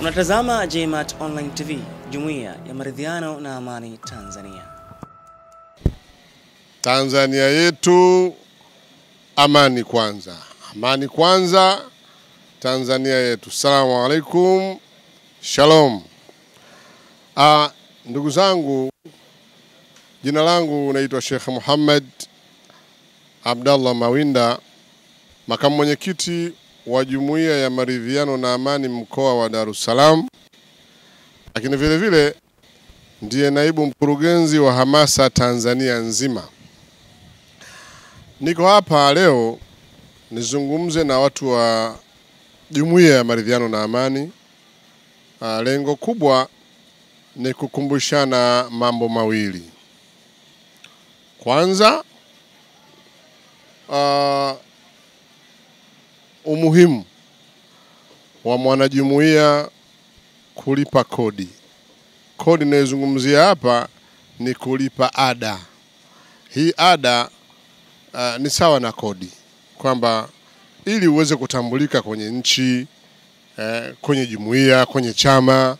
Unatazama JMAT Online TV, Jumuiya ya Maridhiano na Amani Tanzania. Tanzania yetu, amani kwanza. Amani kwanza, Tanzania yetu. Assalamu alaikum. Shalom. Ndugu zangu, jina langu naitwa Sheikh Muhammad Abdallah Mawinda, makamu mwenyekiti wa Jumuiya ya Maridhiano na Amani mkoa wa Dar es Salaam, lakini vile vile ndiye naibu mkurugenzi wa Hamasa Tanzania nzima. Niko hapa leo nizungumze na watu wa Jumuiya ya Maridhiano na Amani. Lengo kubwa ni kukumbushana mambo mawili. Kwanza, umuhimu wa mwanajumuiya kulipa kodi. Kodi ninayozungumzia hapa ni kulipa ada. Hii ada ni sawa na kodi, kwamba ili uweze kutambulika kwenye nchi, kwenye jumuiya, kwenye chama,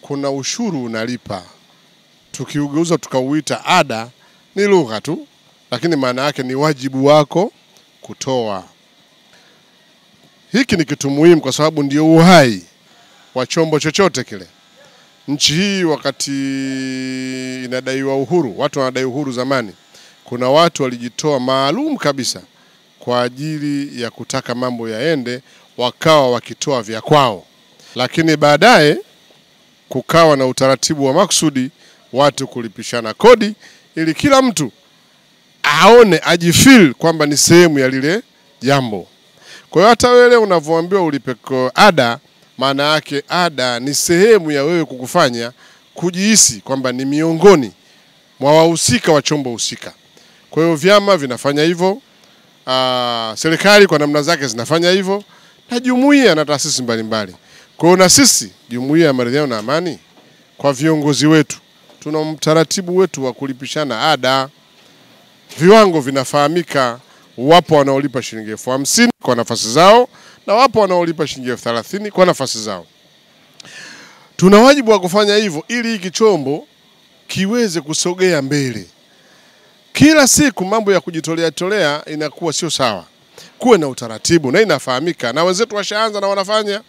kuna ushuru unalipa. Tukiugeuza tukauita ada, ni lugha tu, lakini maana yake ni wajibu wako kutoa. Hiki ni kitu muhimu kwa sababu ndio uhai wa chombo chochote kile. Nchi hii wakati inadaiwa uhuru, watu wanadai uhuru zamani, kuna watu walijitoa maalum kabisa kwa ajili ya kutaka mambo yaende, wakawa wakitoa vya kwao. Lakini baadaye kukawa na utaratibu wa maksudi watu kulipishana kodi ili kila mtu aone, ajifeel kwamba ni sehemu ya lile jambo. Kwa hiyo hata wewe unavyoambiwa ulipe ada, maana yake ada ni sehemu ya wewe kukufanya kujihisi kwamba ni miongoni mwa wahusika wa chombo husika. Kwa hiyo vyama vinafanya hivyo, serikali kwa namna zake zinafanya hivyo, na jumuiya na taasisi mbalimbali. Kwa hiyo na sisi Jumuiya ya Maridhiano na Amani, kwa viongozi wetu, tuna mtaratibu wetu wa kulipishana ada. Viwango vinafahamika. Wapo wanaolipa shilingi 50,000 kwa nafasi zao, na wapo wanaolipa shilingi 30,000 kwa nafasi zao. Tuna wajibu wa kufanya hivyo ili hiki chombo kiweze kusogea mbele. Kila siku mambo ya kujitolea inakuwa sio sawa. Kuwe na utaratibu na inafahamika, na wenzetu washaanza na wanafanya.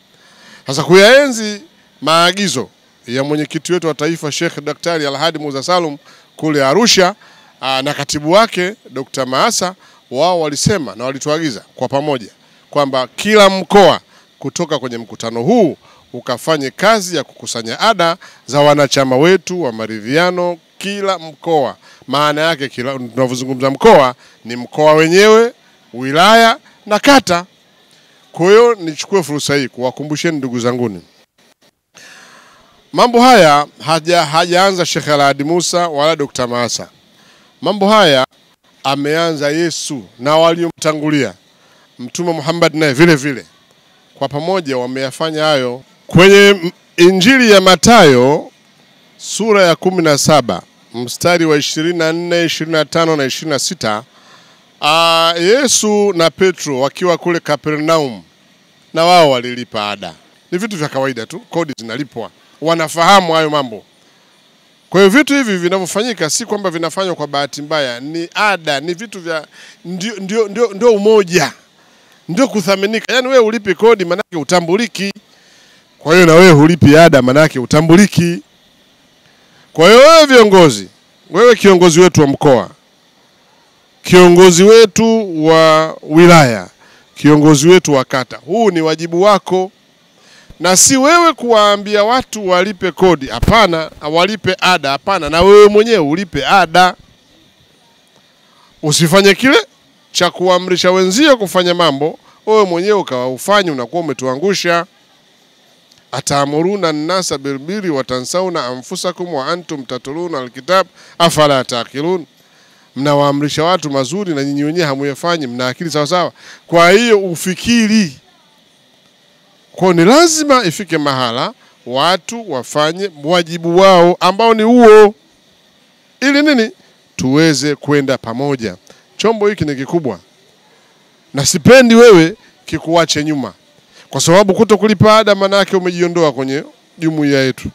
Sasa kuyaenzi maagizo ya mwenyekiti wetu wa taifa Sheikh Daktari Alhadi Musa Salum kule Arusha, na katibu wake Dr. Maasa, wao walisema na walituagiza kwa pamoja kwamba kila mkoa kutoka kwenye mkutano huu ukafanye kazi ya kukusanya ada za wanachama wetu wa maridhiano. Kila mkoa, maana yake kila tunavyozungumza mkoa ni mkoa wenyewe, wilaya na kata. Kwa hiyo nichukue fursa hii kuwakumbusheni ndugu zanguni, mambo haya hajaanza Sheikh Alhadi Musa wala Dr. Maasa. Mambo haya ameanza Yesu na waliomtangulia, Mtume Muhammad naye vile vile. Kwa pamoja wameyafanya hayo. Kwenye Injili ya Mathayo sura ya 17 mstari wa 24, 25 na 26, Yesu na Petro wakiwa kule Kapernaum, na wao walilipa ada. Ni vitu vya kawaida tu, kodi zinalipwa, wanafahamu hayo mambo. Kwa hiyo vitu hivi vinavyofanyika si kwamba vinafanywa kwa bahati mbaya, ni ada, ni vitu vya ndio umoja, ndio kuthaminika. Yaani wewe ulipi kodi maana yake utambuliki. Kwa hiyo na wewe ulipi ada maana yake utambuliki. Kwa hiyo wewe viongozi, wewe kiongozi wetu wa mkoa, kiongozi wetu wa wilaya, kiongozi wetu wa kata, huu ni wajibu wako. Na si wewe kuwaambia watu walipe kodi, hapana, walipe ada, hapana, na wewe mwenyewe ulipe ada. Usifanye kile cha kuamrisha wenzio kufanya mambo, wewe mwenyewe ukawa ufanye, unakuwa umetuangusha. Atamuruna an-nasa bil birri wa tansawna anfusakum wa antum tatluna al-kitab afala taqilun. Mnawaamrisha watu mazuri na nyinyi wenyewe hamuyafanyi, mna akili sawa sawa? Kwa hiyo ufikiri. Kwa ni lazima ifike mahala watu wafanye wajibu wao ambao ni huo, ili nini? Tuweze kwenda pamoja. Chombo hiki ni kikubwa, na sipendi wewe kikuache nyuma. kwa sababu kutokulipa ada maana yake umejiondoa kwenye jumuiya yetu.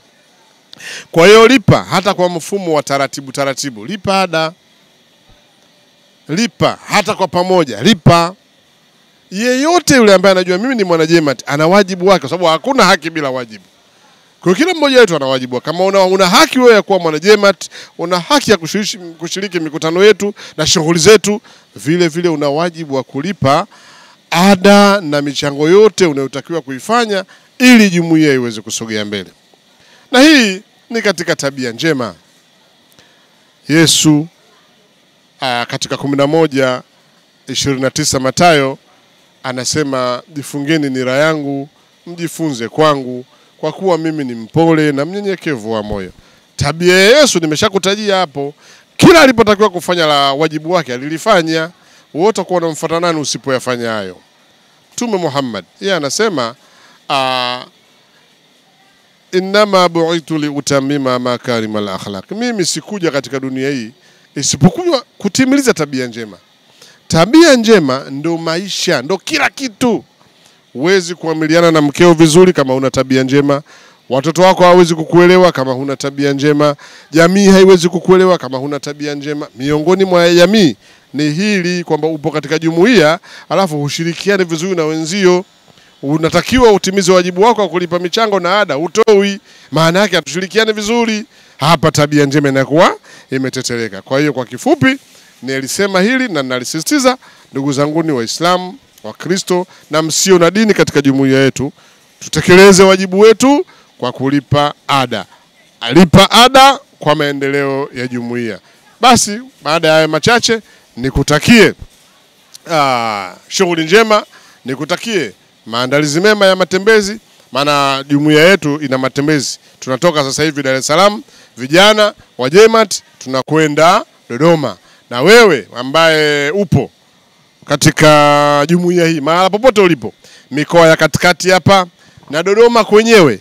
Kwa hiyo lipa, hata kwa mfumo wa taratibu, lipa ada, lipa hata kwa pamoja, lipa. Yeyote yule ambaye anajua mimi ni mwanajemat ana wajibu wake, kwa sababu hakuna haki bila wajibu. Kwa kila mmoja wetu ana wajibu. Kama una haki wewe ya kuwa mwanajemat, una haki ya kushiriki mikutano yetu na shughuli zetu, vile vile una wajibu wa kulipa ada na michango yote unayotakiwa kuifanya ili jumuiya iweze kusogea mbele. Na hii ni katika tabia njema. Yesu katika 11:29 Mathayo anasema, jifungeni nira yangu, mjifunze kwangu, kwa kuwa mimi ni mpole na mnyenyekevu wa moyo. Tabia ya Yesu nimeshakutajia hapo. Kila alipotakiwa kufanya la wajibu wake alilifanya. Wote kwa unamfuata nani usipoyafanya hayo? Mtume Muhammad yeye anasema inama bu'itu li utamima makarim al akhlaq. Mimi sikuja katika dunia hii isipokuwa kutimiliza tabia njema. Tabia njema ndo maisha, ndo kila kitu. Huwezi kuamiliana na mkeo vizuri kama una tabia njema. Watoto wako hawezi kukuelewa kama huna tabia njema. Jamii haiwezi kukuelewa kama huna tabia njema. Miongoni mwa jamii ni hili, kwamba upo katika jumuiya alafu hushirikiane vizuri na wenzio. Unatakiwa utimize wajibu wako wa kulipa michango na ada, utoi. Maana yake hatushirikiane vizuri. Hapa tabia njema inakuwa imeteteleka. Kwa hiyo kwa kifupi nilisema hili na nalisisitiza, ndugu zangu ni Waislamu, Wakristo na msio na dini katika jumuiya yetu, tutekeleze wajibu wetu kwa kulipa ada. Alipa ada kwa maendeleo ya jumuiya. Basi baada ya haya machache nikutakie shughuli njema, nikutakie maandalizi mema ya matembezi, maana jumuiya yetu ina matembezi. Tunatoka sasa hivi Dar es Salaam, vijana wa Jemat tunakwenda Dodoma. Na wewe ambaye upo katika jumuiya hii, mahala popote ulipo, mikoa ya katikati hapa na Dodoma kwenyewe,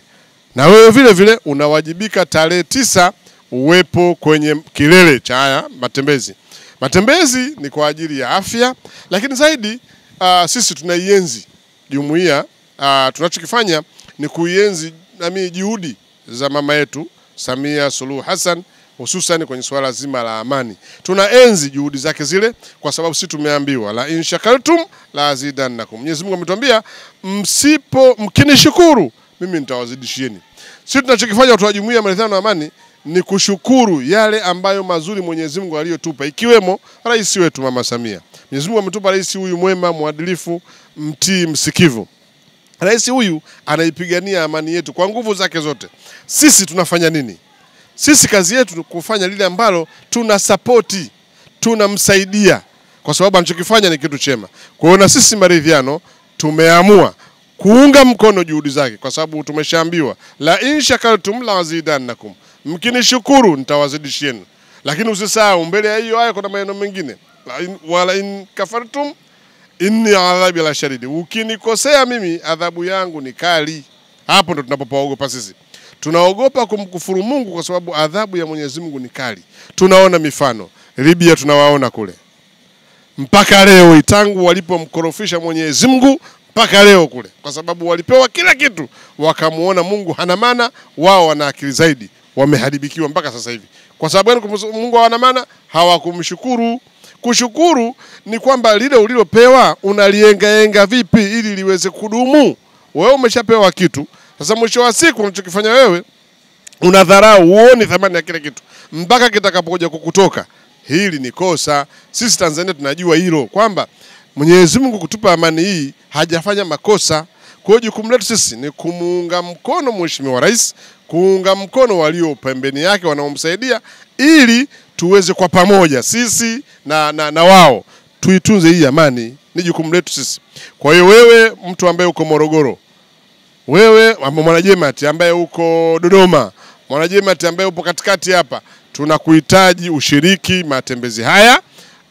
na wewe vile vile unawajibika tarehe 9 uwepo kwenye kilele cha haya matembezi. Matembezi ni kwa ajili ya afya, lakini zaidi sisi tunaienzi jumuiya. Tunachokifanya ni kuienzi juhudi za mama yetu Samia Suluhu Hassan, hususan kwenye swala zima la amani. Tunaenzi juhudi zake zile, kwa sababu sisi tumeambiwa la in shakartum la azidannakum. Mwenyezi Mungu ametuambia mkinishukuru mimi nitawazidishieni. Sisi tunachokifanya watu wa jumuiya ya maridhiano na amani ni kushukuru yale ambayo mazuri Mwenyezi Mungu aliyotupa, ikiwemo rais wetu Mama Samia. Mwenyezi Mungu ametupa rais huyu mwema, mwadilifu, mtii, msikivu. Rais huyu anaipigania amani yetu kwa nguvu zake zote. Sisi tunafanya nini? Sisi kazi yetu kufanya lile ambalo tunasapoti, tunamsaidia, kwa sababu anachokifanya ni kitu chema. Kwa hiyo na sisi maridhiano tumeamua kuunga mkono juhudi zake, kwa sababu tumeshaambiwa la in shakartum la azidannakum, mkinishukuru nitawazidishieni. Lakini usisahau mbele ya hiyo aya kuna maneno mengine, wala in kafartum inni adhabi la shadid, ukinikosea mimi adhabu yangu ni kali. Hapo ndo tunapoogopa sisi. Tunaogopa kumkufuru Mungu kwa sababu adhabu ya Mwenyezi Mungu ni kali. Tunaona mifano Libya, tunawaona kule mpaka leo, tangu walipomkorofisha Mwenyezi Mungu mpaka leo kule, kwa sababu walipewa kila kitu wakamuona Mungu hana maana, wao wana akili zaidi, wameharibikiwa mpaka sasa hivi. Kwa sababu Mungu hana maana, hawakumshukuru. Kushukuru ni kwamba lile ulilopewa unaliengaenga vipi ili liweze kudumu. Wewe umeshapewa kitu, sasa mwisho wa siku unachokifanya wewe unadharau, uone thamani ya kile kitu mpaka kitakapokuja kukutoka. Hili ni kosa. Sisi Tanzania tunajua hilo, kwamba Mwenyezi Mungu kutupa amani hii hajafanya makosa. Kwa hiyo jukumu letu sisi ni kumuunga mkono Mheshimiwa Rais, kuunga mkono walio pembeni yake wanaomsaidia, ili tuweze kwa pamoja sisi na wao tuitunze hii amani. Ni jukumu letu sisi. Kwa hiyo wewe mtu ambaye uko Morogoro, wewe mwanajemat ambaye uko Dodoma, mwanajemat ambaye upo katikati hapa, tunakuhitaji ushiriki matembezi haya.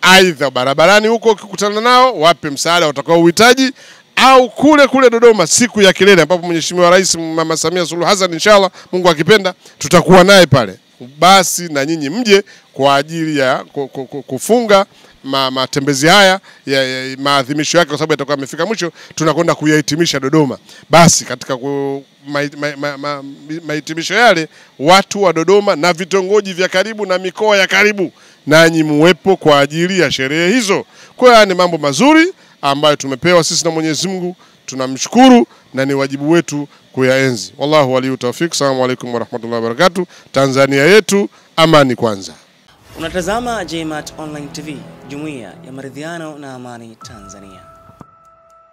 Aidha barabarani huko ukikutana nao wape msaada utakao uhitaji, au kule Dodoma siku ya kilele ambapo Mheshimiwa Rais Mama Samia Suluhu Hassan inshallah Mungu akipenda tutakuwa naye pale. Basi na nyinyi mje kwa ajili ya kufunga matembezi haya ya maadhimisho yake, kwa sababu yatakuwa yamefika mwisho, tunakwenda kuyahitimisha Dodoma. Basi katika mahitimisho yale, watu wa Dodoma na vitongoji vya karibu na mikoa ya karibu, nanyi muwepo kwa ajili ya sherehe hizo. Kwa hiyo ni mambo mazuri ambayo tumepewa sisi na Mwenyezi Mungu, tunamshukuru na ni wajibu wetu kuyaenzi. Wallahu waliyu tawfik. Assalamu alaykum wa rahmatullahi wa barakatuh. Tanzania yetu, amani kwanza. Unatazama JMAT Online TV, Jumuiya ya Maridhiano na Amani Tanzania.